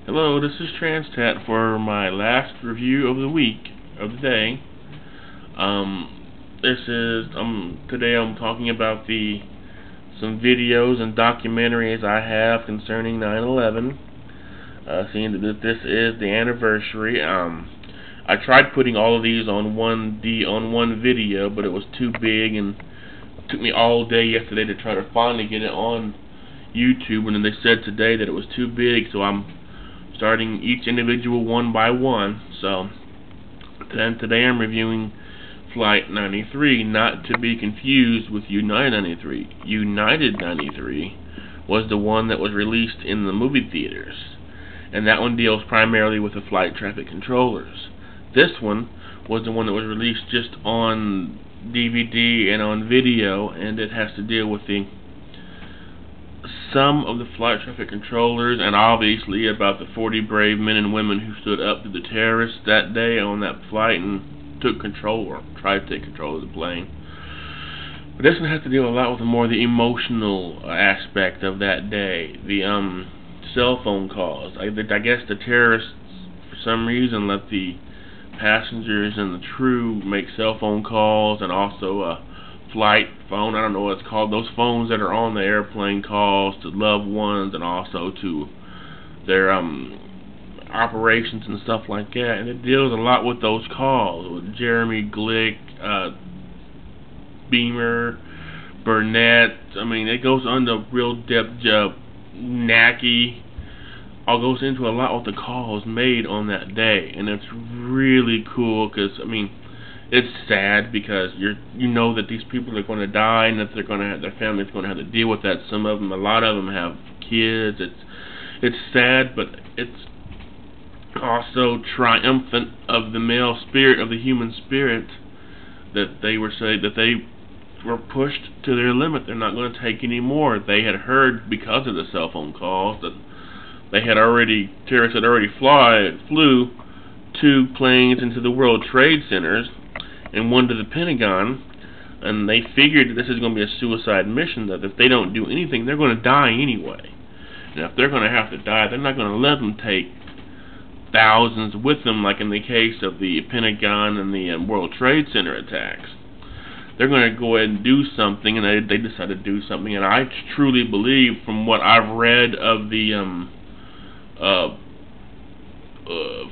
Hello, this is Transtat for my last review of the week, of the day. This is today I'm talking about some videos and documentaries I have concerning 9/11. Seeing that this is the anniversary. I tried putting all of these on one video, but it was too big and it took me all day yesterday to try to finally get it on YouTube, and then they said today that it was too big, so I'm starting each individual one by one. So then today I'm reviewing Flight 93, not to be confused with United 93. United 93 was the one that was released in the movie theaters, and that one deals primarily with the flight traffic controllers. This one was the one that was released just on DVD and on video, and it has to deal with some of the flight traffic controllers, and obviously about the 40 brave men and women who stood up to the terrorists that day on that flight and took control, or tried to take control of the plane. But this one has to deal a lot with the emotional aspect of that day. The cell phone calls. I guess the terrorists, for some reason, let the passengers and the crew make cell phone calls, and also a flight phone, I don't know what it's called, those phones that are on the airplane, calls to loved ones and also to their operations and stuff like that. And it deals a lot with those calls with Jeremy Glick, Beamer, Burnett. I mean, it goes into real depth. Nacky all goes into a lot with the calls made on that day, and it's really cool because, I mean, it's sad because you know that these people are going to die, and that their families are going to have to deal with that. Some of them, a lot of them, have kids. It's sad, but it's also triumphant of the male spirit, of the human spirit, that they were pushed to their limit. They're not going to take any more. They had heard, because of the cell phone calls, that terrorists had already flew 2 planes into the World Trade Centers and one to the Pentagon, and they figured that this is going to be a suicide mission, that if they don't do anything, they're going to die anyway. And if they're going to have to die, they're not going to let them take thousands with them, like in the case of the Pentagon and the World Trade Center attacks. They're going to go ahead and do something, and they decided to do something. And I truly believe, from what I've read of the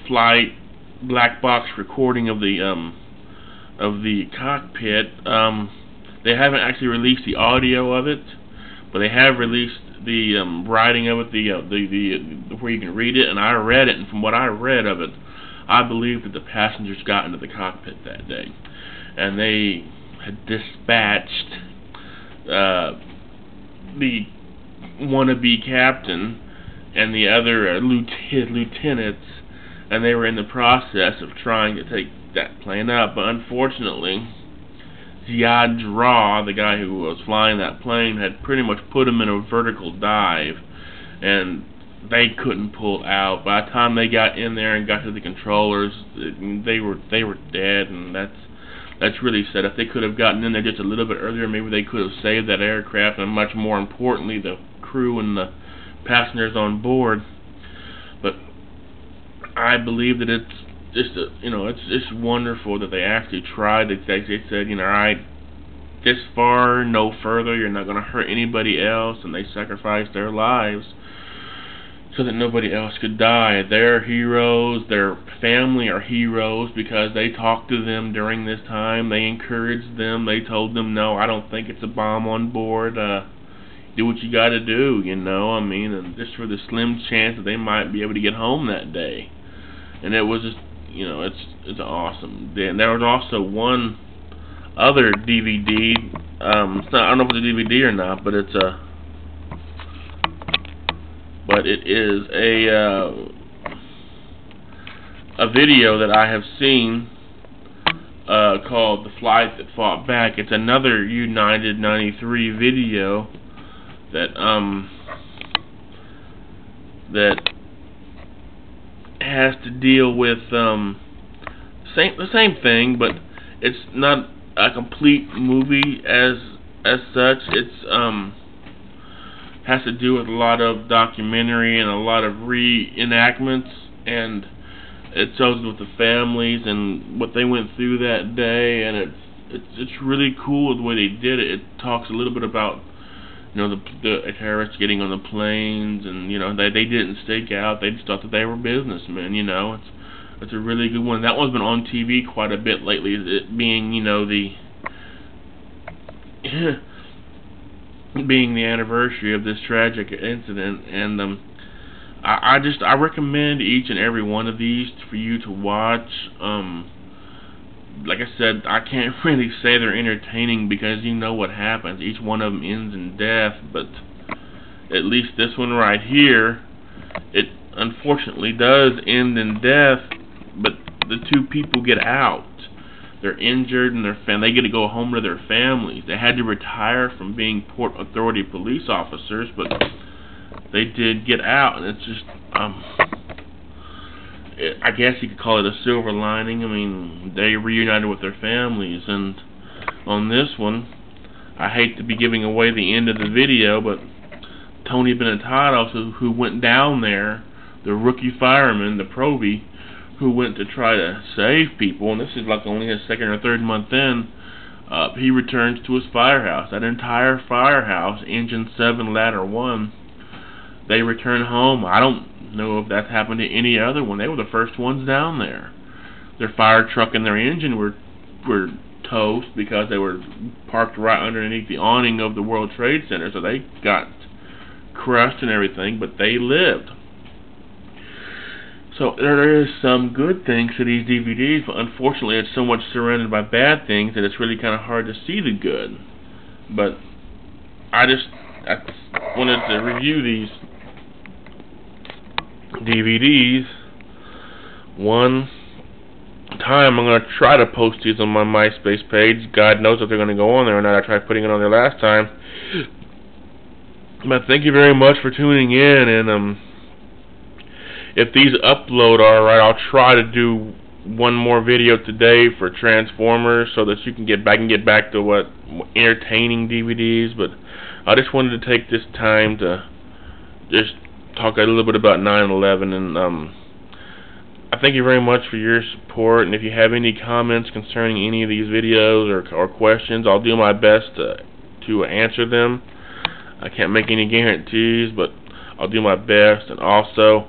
flight black box recording of the cockpit, they haven't actually released the audio of it, but they have released the writing of it, the where you can read it, and I read it, and from what I read of it, I believe that the passengers got into the cockpit that day, and they had dispatched the wannabe captain and the other lieutenants, and they were in the process of trying to take that plane up. But unfortunately, Ziad Jarrah, the guy who was flying that plane, had pretty much put him in a vertical dive, and they couldn't pull out. By the time they got in there and got to the controllers, they were dead, and that's really sad. If they could have gotten in there just a little bit earlier, maybe they could have saved that aircraft, and much more importantly, the crew and the passengers on board. But I believe that it's just wonderful that they actually tried. They said, all right, this far, no further. You're not going to hurt anybody else, and they sacrificed their lives so that nobody else could die. They're heroes. Their family are heroes because they talked to them during this time. They encouraged them. They told them, no, I don't think it's a bomb on board. Do what you got to do, and just for the slim chance that they might be able to get home that day. And it was just, it's awesome. Then there was also one other DVD. I don't know if it's a DVD or not, but it is a video that I have seen called "The Flight That Fought Back." It's another United 93 video that has to deal with the same thing, but it's not a complete movie as such. It's has to do with a lot of documentary and a lot of reenactments, and it shows with the families and what they went through that day, and it's really cool the way they did it. It talks a little bit about, you know, the terrorists getting on the planes, and you know, they didn't stake out. They just thought that they were businessmen. You know, it's a really good one. That one's been on TV quite a bit lately. It being, you know, the being the anniversary of this tragic incident, and I recommend each and every one of these for you to watch. Like I said, I can't really say they're entertaining because you know what happens. Each one of them ends in death, but at least this one right here, it unfortunately does end in death, but the two people get out. They're injured, and they get to go home to their families. They had to retire from being Port Authority police officers, but they did get out, and it's just, I guess you could call it a silver lining. I mean, they reunited with their families, and on this one, I hate to be giving away the end of the video, but Tony Benetato, who went down there, the rookie fireman, the probie, who went to try to save people, and this is like only his second or third month in, he returns to his firehouse. That entire firehouse, Engine 7, Ladder 1, they return home. I don't know if that's happened to any other one. They were the first ones down there. Their fire truck and their engine were toast because they were parked right underneath the awning of the World Trade Center, so they got crushed and everything, but they lived. So there is some good things to these DVDs, but unfortunately it's so much surrounded by bad things that it's really kind of hard to see the good. But I wanted to review these DVDs one time. I'm going to try to post these on my MySpace page. God knows if they're going to go on there or not. I tried putting it on there last time. But thank you very much for tuning in, and if these upload alright, I'll try to do one more video today for Transformers so that you can get back to what entertaining DVDs. But I just wanted to take this time to just talk a little bit about 9/11, and I thank you very much for your support. And if you have any comments concerning any of these videos or questions, I'll do my best to answer them. I can't make any guarantees, but I'll do my best. And also,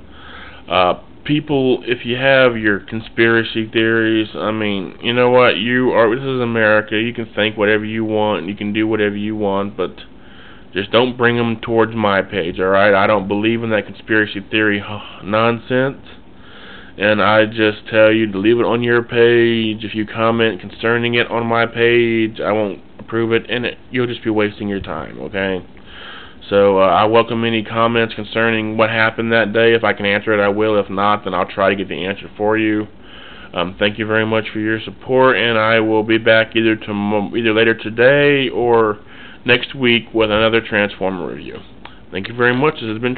people, if you have your conspiracy theories, I mean, you know what, this is America. You can think whatever you want, and you can do whatever you want, but just don't bring them towards my page, alright? I don't believe in that conspiracy theory nonsense, and I just tell you to leave it on your page. If you comment concerning it on my page, I won't approve it, and you'll just be wasting your time, okay? So I welcome any comments concerning what happened that day. If I can answer it, I will. If not, then I'll try to get the answer for you. Thank you very much for your support, and I will be back either later today or next week with another Transformer review. Thank you very much. This has been